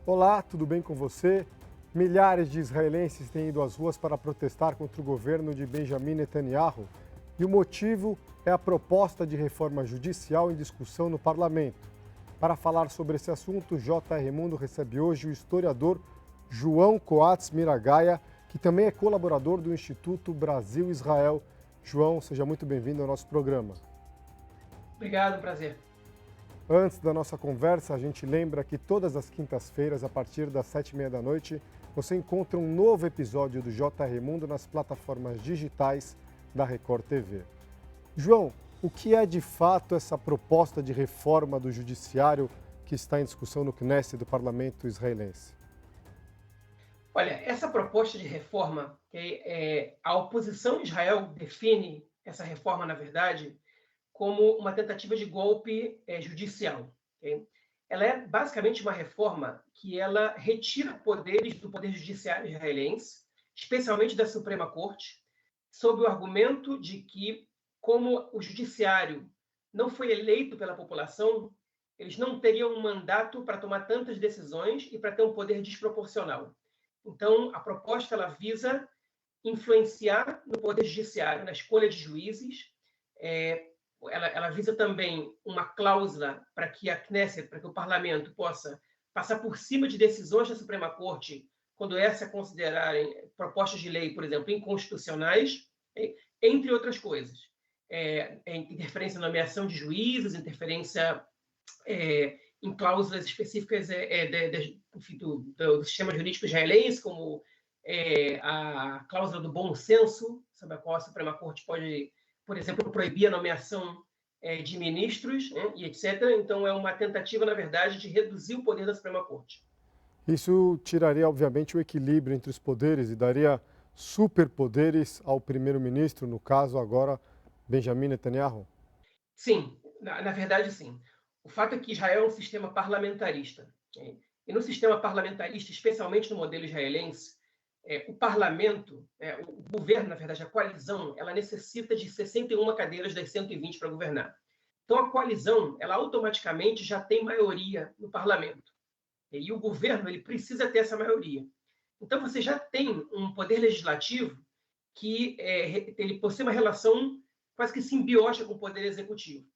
Olá, tudo bem com você? Milhares de israelenses têm ido às ruas para protestar contra o governo de Benjamin Netanyahu e o motivo é a proposta de reforma judicial em discussão no parlamento. Para falar sobre esse assunto, J.R. Mundo recebe hoje o historiador João Coates Miragaia, que também é colaborador do Instituto Brasil-Israel. João, seja muito bem-vindo ao nosso programa. Obrigado, prazer. Antes da nossa conversa, a gente lembra que todas as quintas-feiras, a partir das 7h30 da noite, você encontra um novo episódio do J.R. Mundo nas plataformas digitais da Record TV. João, o que é de fato essa proposta de reforma do judiciário que está em discussão no Knesset do parlamento israelense? Olha, essa proposta de reforma, a oposição de Israel define essa reforma, na verdade, como uma tentativa de golpe judicial. Okay? Ela é basicamente uma reforma que ela retira poderes do poder judiciário israelense, especialmente da Suprema Corte, sob o argumento de que, como o judiciário não foi eleito pela população, eles não teriam um mandato para tomar tantas decisões e para ter um poder desproporcional. Então, a proposta ela visa influenciar no poder judiciário, na escolha de juízes. Ela visa também uma cláusula para que a Knesset, para que o parlamento possa passar por cima de decisões da Suprema Corte, quando essas considerarem propostas de lei, por exemplo, inconstitucionais, entre outras coisas. Interferência na nomeação de juízes, interferência em cláusulas específicas do sistema jurídico israelense, como a cláusula do bom senso, sobre a qual a Suprema Corte pode, por exemplo, proibir a nomeação de ministros, e etc. Então, é uma tentativa, na verdade, de reduzir o poder da Suprema Corte. Isso tiraria, obviamente, o equilíbrio entre os poderes e daria superpoderes ao primeiro-ministro, no caso agora, Benjamin Netanyahu? Sim, na verdade, sim. O fato é que Israel é um sistema parlamentarista. E no sistema parlamentarista, especialmente no modelo israelense, o parlamento, o governo, na verdade, a coalizão, ela necessita de 61 cadeiras das 120 para governar. Então, a coalizão, ela automaticamente já tem maioria no parlamento. E o governo, ele precisa ter essa maioria. Então, você já tem um poder legislativo que ele possui uma relação quase que simbiótica com o poder executivo.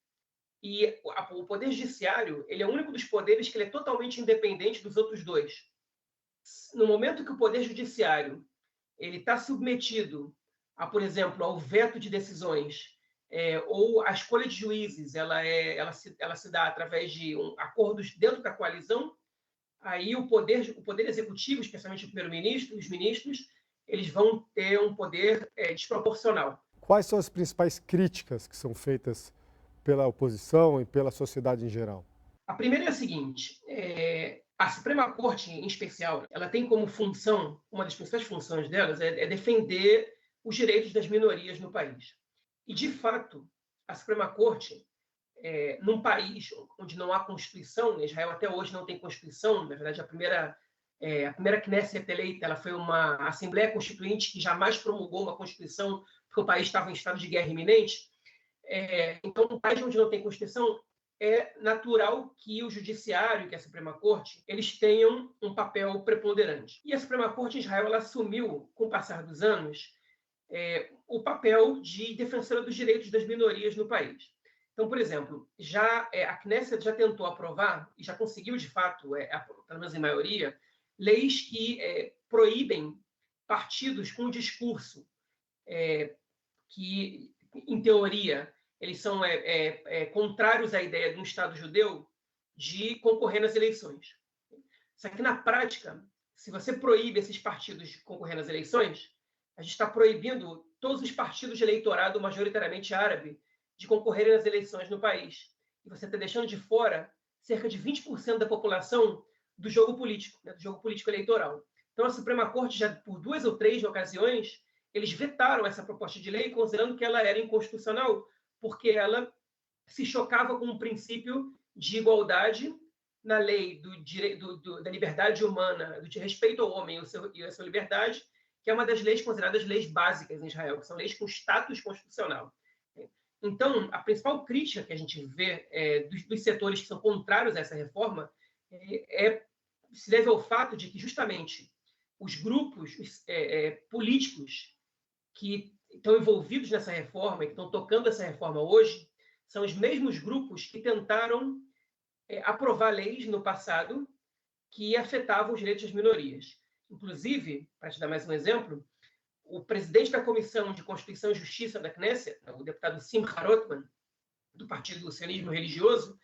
E o poder judiciário, ele é o único dos poderes que ele é totalmente independente dos outros dois. No momento que o poder judiciário ele está submetido a, por exemplo, ao veto de decisões, ou a escolha de juízes, ela se dá através de acordos dentro da coalizão, aí o poder executivo, especialmente o primeiro-ministro, os ministros, eles vão ter um poder desproporcional. Quais são as principais críticas que são feitas pela oposição e pela sociedade em geral? A primeira é a seguinte: a Suprema Corte, em especial, ela tem como função, uma das principais funções delas é defender os direitos das minorias no país. E, de fato, a Suprema Corte, num país onde não há Constituição, Israel até hoje não tem Constituição, na verdade, a primeira Knesset eleita ela foi uma Assembleia Constituinte que jamais promulgou uma Constituição, porque o país estava em estado de guerra iminente. Então, um país onde não tem Constituição, é natural que o Judiciário, que é a Suprema Corte, eles tenham um papel preponderante. E a Suprema Corte de Israel ela assumiu, com o passar dos anos, o papel de defensora dos direitos das minorias no país. Então, por exemplo, a Knesset já tentou aprovar, e já conseguiu, de fato, pelo menos em maioria, leis que proíbem partidos com discurso que, em teoria, eles são contrários à ideia de um Estado judeu de concorrer nas eleições. Só que, na prática, se você proíbe esses partidos de concorrer nas eleições, a gente está proibindo todos os partidos de eleitorado majoritariamente árabe de concorrerem nas eleições no país. E você está deixando de fora cerca de 20% da população do jogo político, do jogo político eleitoral. Então, a Suprema Corte, já por 2 ou 3 ocasiões, eles vetaram essa proposta de lei, considerando que ela era inconstitucional, porque ela se chocava com o princípio de igualdade na lei da liberdade humana, do respeito ao homem e a sua liberdade, que é uma das leis consideradas leis básicas em Israel, que são leis com status constitucional. Então, a principal crítica que a gente vê dos setores que são contrários a essa reforma é se deve ao fato de que, justamente, os grupos políticos que estão envolvidos nessa reforma e que estão tocando essa reforma hoje são os mesmos grupos que tentaram aprovar leis no passado que afetavam os direitos das minorias. Inclusive, para te dar mais um exemplo, o presidente da Comissão de Constituição e Justiça da Knesset, o deputado Simcha Rothman, do Partido do Sionismo Religioso,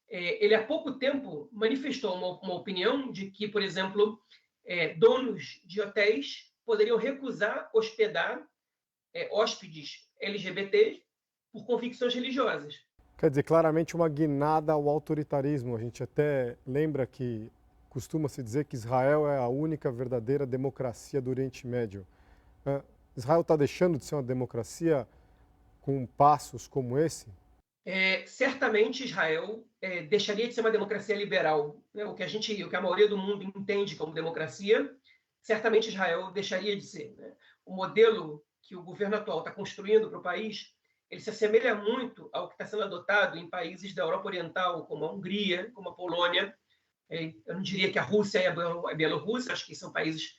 ele há pouco tempo manifestou uma opinião de que, por exemplo, donos de hotéis poderiam recusar hospedar hóspedes LGBT por convicções religiosas. Quer dizer, claramente uma guinada ao autoritarismo. A gente até lembra que costuma-se dizer que Israel é a única verdadeira democracia do Oriente Médio. Israel está deixando de ser uma democracia com passos como esse? Certamente Israel deixaria de ser uma democracia liberal, né? O que a maioria do mundo entende como democracia, certamente Israel deixaria de ser, né? O modelo que o governo atual está construindo para o país, ele se assemelha muito ao que está sendo adotado em países da Europa Oriental, como a Hungria, como a Polônia. Eu não diria que a Rússia e a Bielorrússia, acho que são países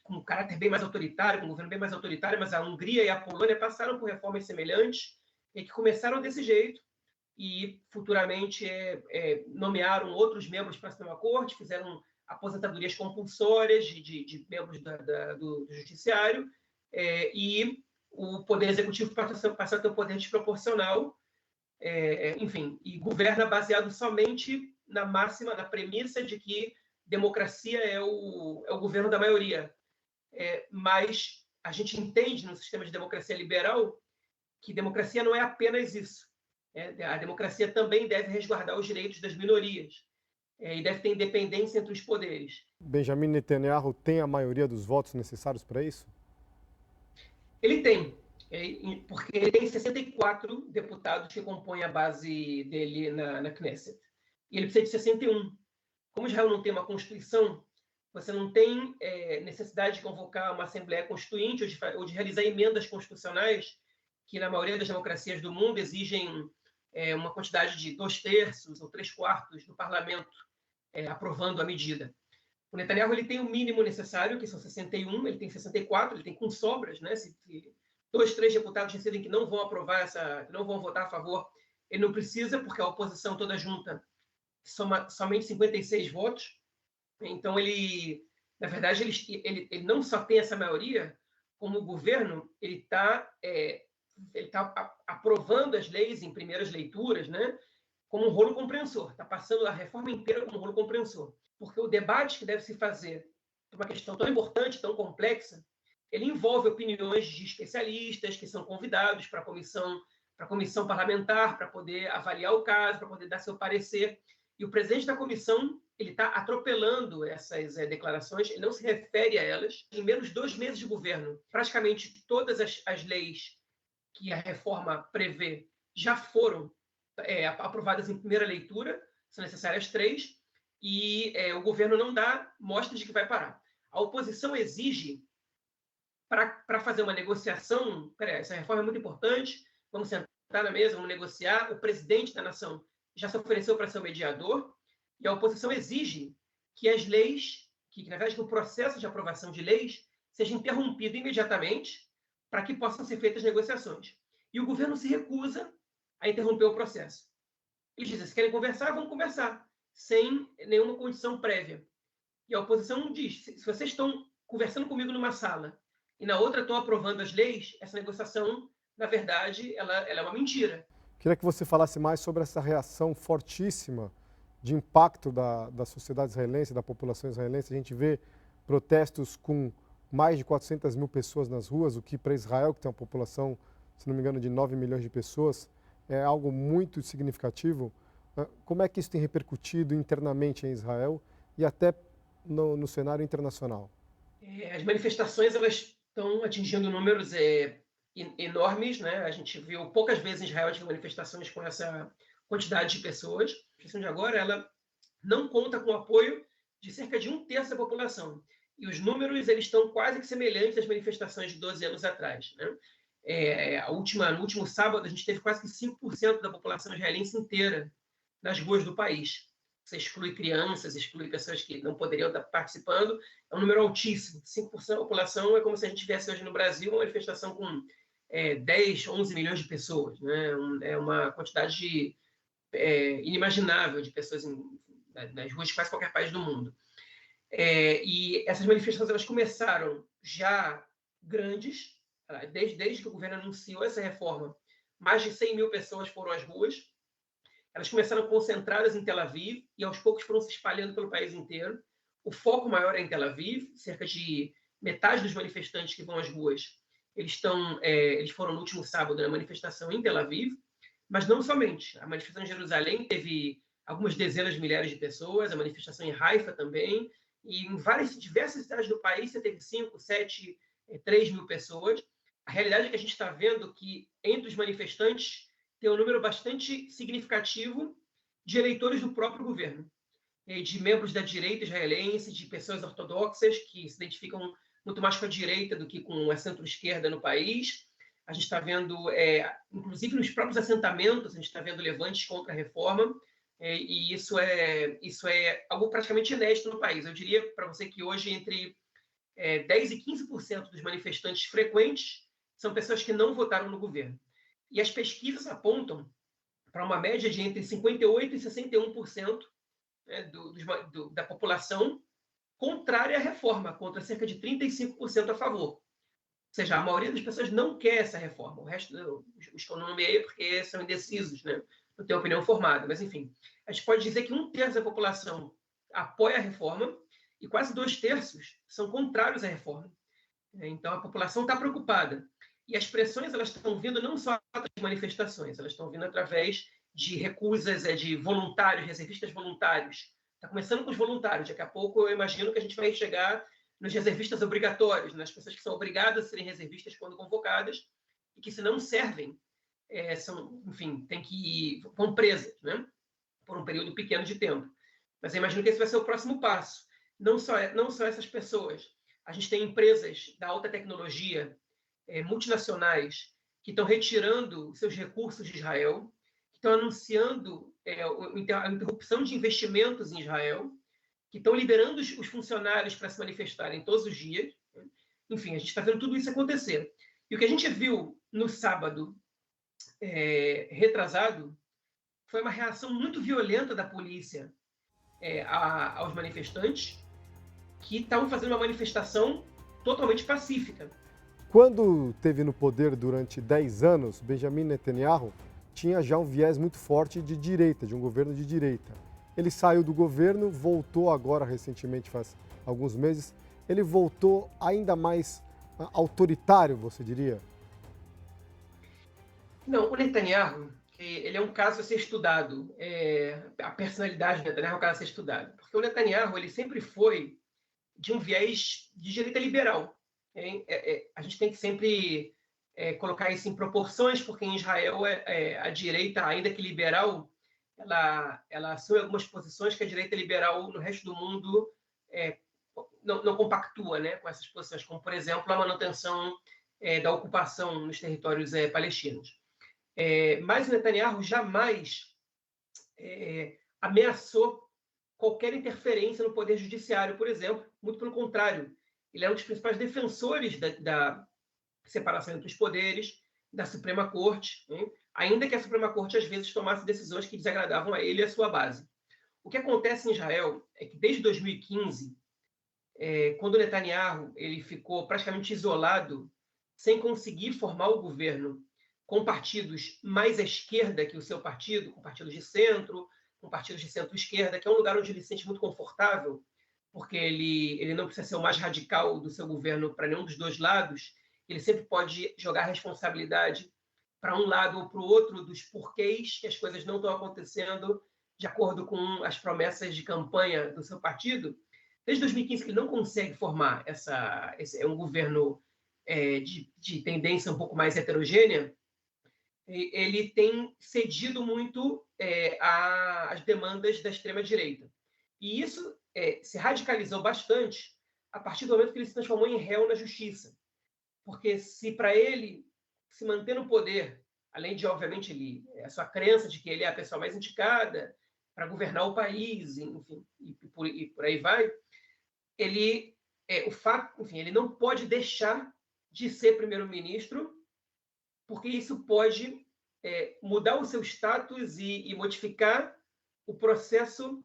com um caráter bem mais autoritário, com um governo bem mais autoritário, mas a Hungria e a Polônia passaram por reformas semelhantes e que começaram desse jeito e futuramente nomearam outros membros para a Suprema Corte, fizeram aposentadorias compulsórias de membros do judiciário, e o Poder Executivo passa a ter um poder desproporcional, enfim, e governa baseado somente na premissa de que democracia é o governo da maioria. Mas a gente entende no sistema de democracia liberal que democracia não é apenas isso. A democracia também deve resguardar os direitos das minorias e deve ter independência entre os poderes. Benjamin Netanyahu tem a maioria dos votos necessários para isso? Ele tem, porque ele tem 64 deputados que compõem a base dele na Knesset. E ele precisa de 61. Como Israel não tem uma Constituição, você não tem necessidade de convocar uma Assembleia Constituinte ou de realizar emendas constitucionais, que na maioria das democracias do mundo exigem uma quantidade de 2/3 ou 3/4 do parlamento aprovando a medida. O Netanyahu ele tem o mínimo necessário, que são 61, ele tem 64, ele tem com sobras, né? Se 2, 3 deputados decidem que não vão aprovar que não vão votar a favor, ele não precisa, porque a oposição toda junta soma somente 56 votos. Então ele, na verdade, ele não só tem essa maioria, como o governo ele está aprovando as leis em primeiras leituras, né? Como um rolo compressor, está passando a reforma inteira como um rolo compressor. Porque o debate que deve se fazer por uma questão tão importante, tão complexa, ele envolve opiniões de especialistas que são convidados para a comissão parlamentar, para poder avaliar o caso, para poder dar seu parecer. E o presidente da comissão ele está atropelando essas declarações, ele não se refere a elas. Em menos de 2 meses de governo, praticamente todas as leis que a reforma prevê já foram aprovadas em primeira leitura, são necessárias 3, e o governo não dá mostras de que vai parar. A oposição exige, para fazer uma negociação, essa reforma é muito importante, vamos sentar na mesa, vamos negociar, o presidente da nação já se ofereceu para ser o mediador, e a oposição exige que as leis, que na verdade o processo de aprovação de leis seja interrompido imediatamente para que possam ser feitas negociações. E o governo se recusa a interromper o processo. Eles dizem, se querem conversar, vamos conversar, sem nenhuma condição prévia. E a oposição diz, se vocês estão conversando comigo numa sala e na outra estão aprovando as leis, essa negociação, na verdade, ela é uma mentira. Queria que você falasse mais sobre essa reação fortíssima de impacto da sociedade israelense, da população israelense. A gente vê protestos com mais de 400 mil pessoas nas ruas, o que para Israel, que tem uma população, se não me engano, de 9 milhões de pessoas, é algo muito significativo. Como é que isso tem repercutido internamente em Israel e até no cenário internacional? As manifestações elas estão atingindo números enormes, né? A gente viu poucas vezes em Israel manifestações com essa quantidade de pessoas. A manifestação de agora ela não conta com o apoio de cerca de 1/3 da população. E os números eles estão quase que semelhantes às manifestações de 12 anos atrás, né? No último sábado, a gente teve quase que 5% da população israelense inteira nas ruas do país. você exclui crianças, exclui pessoas que não poderiam estar participando, é um número altíssimo. 5% da população é como se a gente tivesse hoje no Brasil uma manifestação com 10, 11 milhões de pessoas. Né? É uma quantidade inimaginável de pessoas nas ruas de quase qualquer país do mundo. E essas manifestações elas começaram já grandes, desde que o governo anunciou essa reforma, mais de 100 mil pessoas foram às ruas. Elas começaram concentradas em Tel Aviv e aos poucos foram se espalhando pelo país inteiro. O foco maior é em Tel Aviv, cerca de metade dos manifestantes que vão às ruas, eles foram no último sábado na manifestação em Tel Aviv, mas não somente. A manifestação em Jerusalém teve algumas dezenas de milhares de pessoas, a manifestação em Haifa também, e em diversas cidades do país você teve 5, 7, 3 mil pessoas. A realidade é que a gente está vendo que entre os manifestantes tem um número bastante significativo de eleitores do próprio governo, de membros da direita israelense, de pessoas ortodoxas que se identificam muito mais com a direita do que com a centro-esquerda no país. A gente está vendo, inclusive nos próprios assentamentos, a gente está vendo levantes contra a reforma, e isso é algo praticamente inédito no país. Eu diria para você que hoje entre 10% e 15% dos manifestantes frequentes são pessoas que não votaram no governo. E as pesquisas apontam para uma média de entre 58% e 61%, né, da população contrária à reforma, contra cerca de 35% a favor. Ou seja, a maioria das pessoas não quer essa reforma. O resto, os que eu não nomeei, porque são indecisos, né? Não tem opinião formada. Mas, enfim, a gente pode dizer que 1/3 da população apoia a reforma e quase 2/3 são contrários à reforma. Então, a população está preocupada. E as pressões elas estão vindo não só através de manifestações, elas estão vindo através de recusas de voluntários, reservistas voluntários. Está começando com os voluntários. Daqui a pouco eu imagino que a gente vai chegar nos reservistas obrigatórios, nas pessoas que são obrigadas a serem reservistas quando convocadas e que, se não servem, vão presas, né? Por um período pequeno de tempo. Mas eu imagino que esse vai ser o próximo passo. Não só essas pessoas. A gente tem empresas da alta tecnologia, multinacionais, que estão retirando seus recursos de Israel, que estão anunciando a interrupção de investimentos em Israel, que estão liberando os funcionários para se manifestarem todos os dias. Enfim, a gente está vendo tudo isso acontecer. E o que a gente viu no sábado retrasado foi uma reação muito violenta da polícia aos manifestantes, que estavam fazendo uma manifestação totalmente pacífica. Quando esteve no poder durante 10 anos, Benjamin Netanyahu tinha já um viés muito forte de direita, de um governo de direita. Ele saiu do governo, voltou agora recentemente, faz alguns meses, ele voltou ainda mais autoritário, você diria? Não, o Netanyahu, ele é um caso a ser estudado. A personalidade do Netanyahu é um caso a ser estudado. Porque o Netanyahu, ele sempre foi de um viés de direita liberal. A gente tem que sempre colocar isso em proporções, porque em Israel a direita, ainda que liberal, ela assume algumas posições que a direita liberal no resto do mundo não compactua, né, com essas posições, como, por exemplo, a manutenção da ocupação nos territórios palestinos. Mas o Netanyahu jamais ameaçou qualquer interferência no poder judiciário, por exemplo. Muito pelo contrário, ele é um dos principais defensores da separação entre os poderes, da Suprema Corte, né? Ainda que a Suprema Corte às vezes tomasse decisões que desagradavam a ele e a sua base. O que acontece em Israel é que desde 2015, quando o Netanyahu ele ficou praticamente isolado, sem conseguir formar o governo com partidos mais à esquerda que o seu partido, com partidos de centro, com partidos de centro-esquerda, que é um lugar onde ele se sente muito confortável, porque ele não precisa ser o mais radical do seu governo para nenhum dos dois lados, ele sempre pode jogar a responsabilidade para um lado ou para o outro dos porquês que as coisas não estão acontecendo de acordo com as promessas de campanha do seu partido. Desde 2015 que ele não consegue formar um governo de tendência um pouco mais heterogênea, ele tem cedido muito às demandas da extrema-direita. E isso se radicalizou bastante a partir do momento que ele se transformou em réu na justiça. Porque se para ele se manter no poder, além de, obviamente, a sua crença de que ele é a pessoa mais indicada, para governar o país, enfim, e por aí vai, ele o fato, enfim, ele não pode deixar de ser primeiro-ministro, porque isso pode mudar o seu status e modificar o processo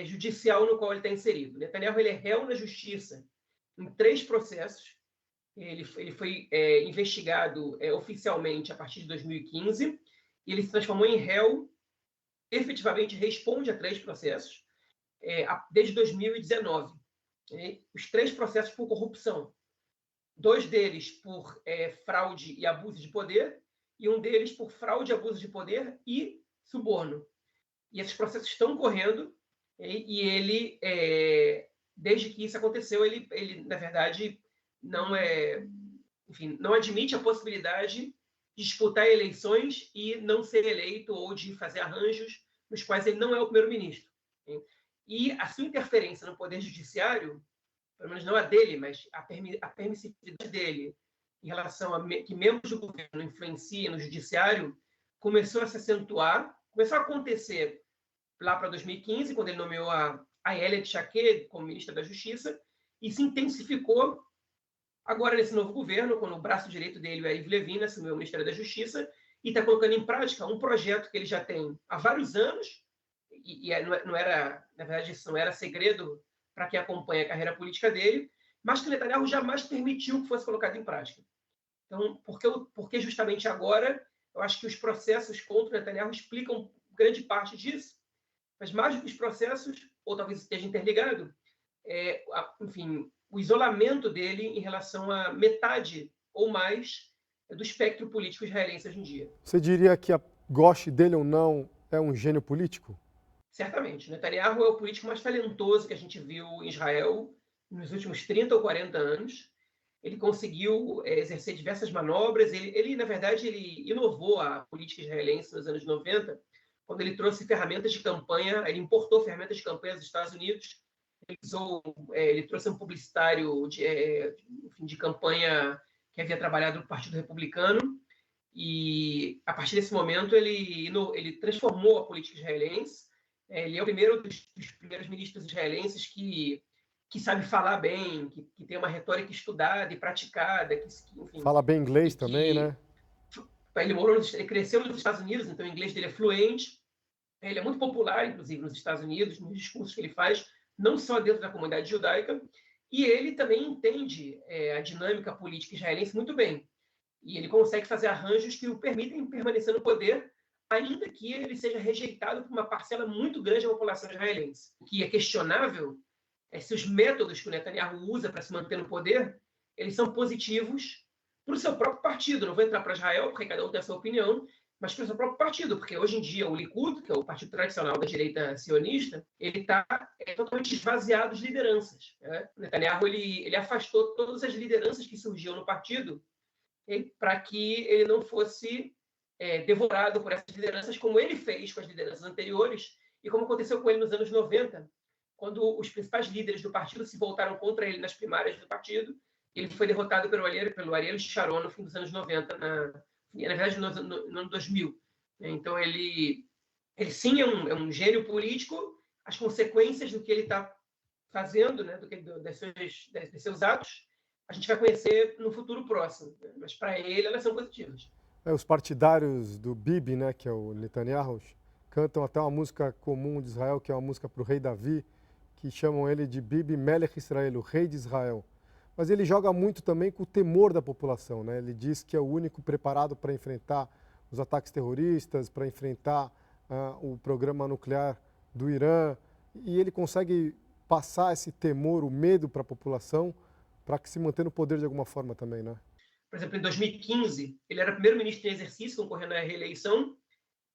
judicial no qual ele está inserido. Netanyahu ele é réu na justiça em 3 processos. Ele foi investigado oficialmente a partir de 2015 e ele se transformou em réu, efetivamente responde a 3 processos desde 2019. Os 3 processos por corrupção. 2 deles por fraude e abuso de poder e um deles por fraude, abuso de poder e suborno. E esses processos estão correndo e ele, desde que isso aconteceu, ele na verdade, não admite a possibilidade de disputar eleições e não ser eleito ou de fazer arranjos nos quais ele não é o primeiro-ministro. E a sua interferência no poder judiciário, pelo menos não a dele, mas a permissividade dele em relação a que membros do governo influenciem no judiciário, começou a se acentuar, começou a acontecer lá para 2015, quando ele nomeou a Ayelet Shaked como ministra da Justiça, e se intensificou agora nesse novo governo, quando o braço direito dele, o Yariv Levin, assumiu o Ministério da Justiça, e está colocando em prática um projeto que ele já tem há vários anos, não era, na verdade, isso não era segredo para quem acompanha a carreira política dele, mas que Netanyahu jamais permitiu que fosse colocado em prática. Então, porque justamente agora, eu acho que os processos contra Netanyahu explicam grande parte disso, mas mais do que os processos, ou talvez esteja interligado, enfim, o isolamento dele em relação a metade ou mais do espectro político israelense hoje em dia. Você diria que, goste dele ou não, é um gênio político? Certamente. Netanyahu é o político mais talentoso que a gente viu em Israel nos últimos 30 ou 40 anos. Ele conseguiu exercer diversas manobras. Ele, na verdade, ele inovou a política israelense nos anos 90, quando ele trouxe ferramentas de campanha, ele importou ferramentas de campanha dos Estados Unidos. Ele trouxe um publicitário de campanha que havia trabalhado no Partido Republicano. E, a partir desse momento, ele transformou a política israelense. Ele é o primeiro dos primeiros ministros israelenses que sabe falar bem, que tem uma retórica estudada e praticada. Enfim, fala bem inglês também, né? Ele cresceu nos Estados Unidos, então o inglês dele é fluente. Ele é muito popular, inclusive, nos Estados Unidos, nos discursos que ele faz, não só dentro da comunidade judaica, e ele também entende a dinâmica política israelense muito bem. E ele consegue fazer arranjos que o permitem permanecer no poder, ainda que ele seja rejeitado por uma parcela muito grande da população israelense. O que é questionável é se os métodos que o Netanyahu usa para se manter no poder, eles são positivos para o seu próprio partido. Não vou entrar para Israel, porque cada um tem a sua opinião, mas para o seu próprio partido, porque hoje em dia o Likud, que é o partido tradicional da direita sionista, ele está totalmente esvaziado de lideranças. Né? O Netanyahu ele afastou todas as lideranças que surgiam no partido para que ele não fosse devorado por essas lideranças, como ele fez com as lideranças anteriores e como aconteceu com ele nos anos 90, quando os principais líderes do partido se voltaram contra ele nas primárias do partido. Ele foi derrotado pelo Ariel Sharon no fim dos anos 90, na verdade, no ano 2000. Então, ele sim é um gênio político. As consequências do que ele está fazendo, né, dos seus atos, a gente vai conhecer no futuro próximo. Mas, para ele, elas são positivas. Os partidários do Bibi, né, que é o Netanyahu, cantam até uma música comum de Israel, que é uma música para o rei Davi, que chamam ele de Bibi Melech Israel, o rei de Israel. Mas ele joga muito também com o temor da população, né? Ele diz que é o único preparado para enfrentar os ataques terroristas, para enfrentar o programa nuclear do Irã. E ele consegue passar esse temor, o medo para a população, para que se mantenha no poder de alguma forma também, né? Por exemplo, em 2015, ele era primeiro-ministro em exercício, concorrendo à reeleição,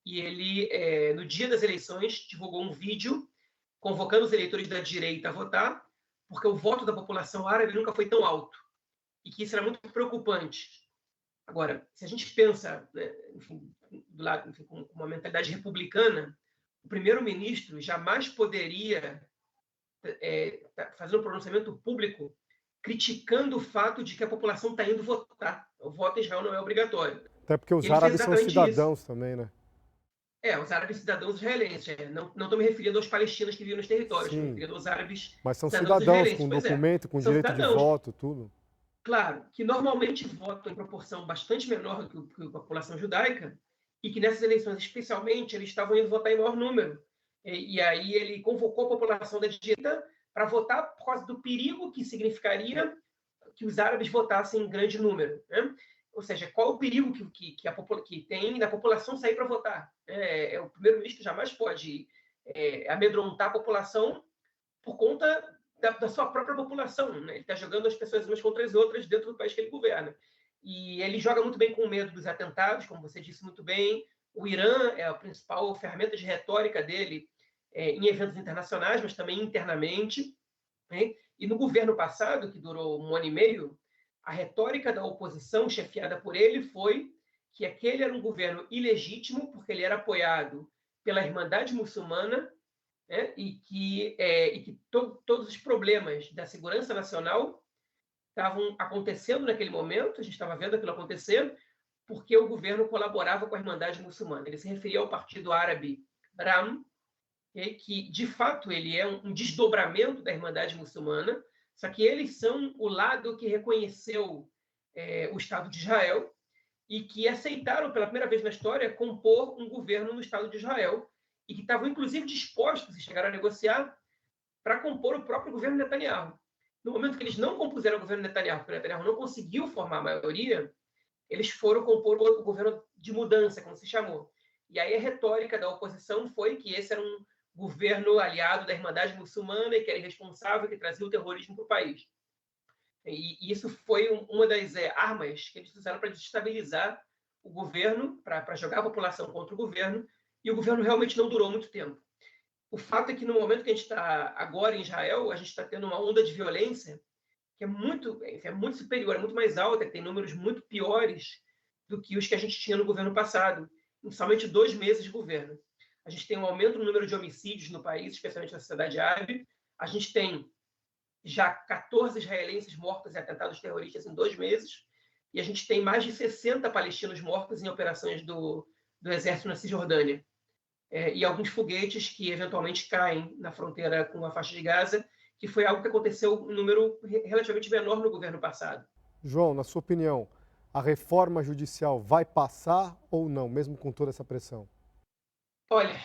e ele, no dia das eleições, divulgou um vídeo convocando os eleitores da direita a votar, porque o voto da população árabe nunca foi tão alto, e que isso era muito preocupante. Agora, se a gente pensa, né, com uma mentalidade republicana, o primeiro-ministro jamais poderia fazer um pronunciamento público criticando o fato de que a população está indo votar. O voto em Israel não é obrigatório. Até porque os árabes são cidadãos também, né? Os árabes cidadãos israelenses. Não estou me referindo aos palestinos que vivem nos territórios, estou me Sim, referindo aos árabes mas são cidadãos cidadãos israelenses. com Pois é, documento, com são direito de cidadãos, voto, tudo. claro, que normalmente votam em proporção bastante menor que a população judaica, e que nessas eleições, especialmente, eles estavam indo votar em maior número. E aí ele convocou a população da direita para votar por causa do perigo que significaria que os árabes votassem em grande número. Né? Ou seja, qual o perigo que tem da população sair para votar? O primeiro-ministro jamais pode amedrontar a população por conta da sua própria população. Né? Ele está jogando as pessoas umas contra as outras dentro do país que ele governa. E ele joga muito bem com o medo dos atentados, como você disse muito bem. O Irã é a principal ferramenta de retórica dele em eventos internacionais, mas também internamente. Né? E no governo passado, que durou 1 ano e meio, a retórica da oposição, chefiada por ele, foi que aquele era um governo ilegítimo, porque ele era apoiado pela Irmandade Muçulmana, né? E que todos os problemas da segurança nacional estavam acontecendo naquele momento, a gente estava vendo aquilo acontecer, porque o governo colaborava com a Irmandade Muçulmana. Ele se referia ao partido árabe RAM, que de fato ele é um desdobramento da Irmandade Muçulmana, só que eles são o lado que reconheceu o Estado de Israel e que aceitaram pela primeira vez na história compor um governo no Estado de Israel e que estavam inclusive dispostos, e chegaram a negociar, para compor o próprio governo Netanyahu. No momento que eles não compuseram o governo Netanyahu, porque o Netanyahu não conseguiu formar a maioria, eles foram compor o governo de mudança, como se chamou. E aí a retórica da oposição foi que esse era um governo aliado da Irmandade Muçulmana e que era irresponsável, que trazia o terrorismo para o país. E isso foi uma das armas que eles usaram para desestabilizar o governo, para jogar a população contra o governo, e o governo realmente não durou muito tempo. O fato é que no momento que a gente está agora em Israel, a gente está tendo uma onda de violência que é muito superior, é muito mais alta, que tem números muito piores do que os que a gente tinha no governo passado, em somente 2 meses de governo. A gente tem um aumento no número de homicídios no país, especialmente na sociedade árabe. A gente tem já 14 israelenses mortos em atentados terroristas em 2 meses. E a gente tem mais de 60 palestinos mortos em operações do exército na Cisjordânia. E alguns foguetes que eventualmente caem na fronteira com a faixa de Gaza, que foi algo que aconteceu em número relativamente menor no governo passado. João, na sua opinião, a reforma judicial vai passar ou não, mesmo com toda essa pressão? Olha,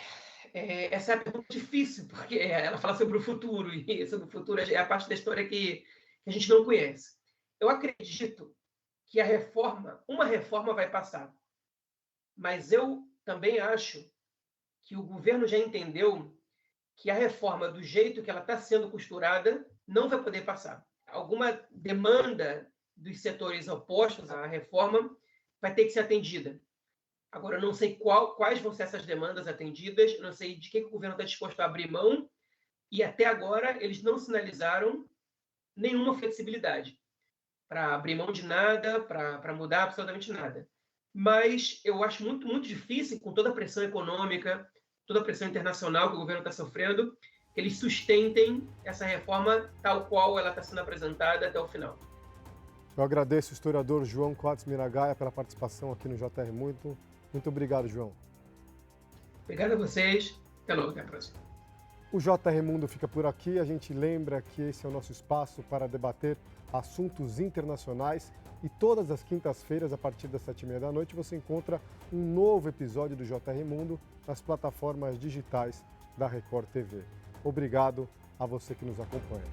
essa é a pergunta difícil, porque ela fala sobre o futuro, e sobre o futuro é a parte da história que a gente não conhece. Eu acredito que uma reforma vai passar, mas eu também acho que o governo já entendeu que a reforma, do jeito que ela está sendo costurada, não vai poder passar. Alguma demanda dos setores opostos à reforma vai ter que ser atendida. Agora, eu não sei quais vão ser essas demandas atendidas, não sei de que o governo está disposto a abrir mão, e até agora eles não sinalizaram nenhuma flexibilidade para abrir mão de nada, para mudar absolutamente nada. Mas eu acho muito, muito difícil, com toda a pressão econômica, toda a pressão internacional que o governo está sofrendo, que eles sustentem essa reforma tal qual ela está sendo apresentada até o final. Eu agradeço o historiador João Coates Miragaia pela participação aqui no JR Muito. Muito obrigado, João. Obrigado a vocês. Até logo, até a próxima. O JR Mundo fica por aqui. A gente lembra que esse é o nosso espaço para debater assuntos internacionais. E todas as quintas-feiras, a partir das 7h30 você encontra um novo episódio do JR Mundo nas plataformas digitais da Record TV. Obrigado a você que nos acompanha.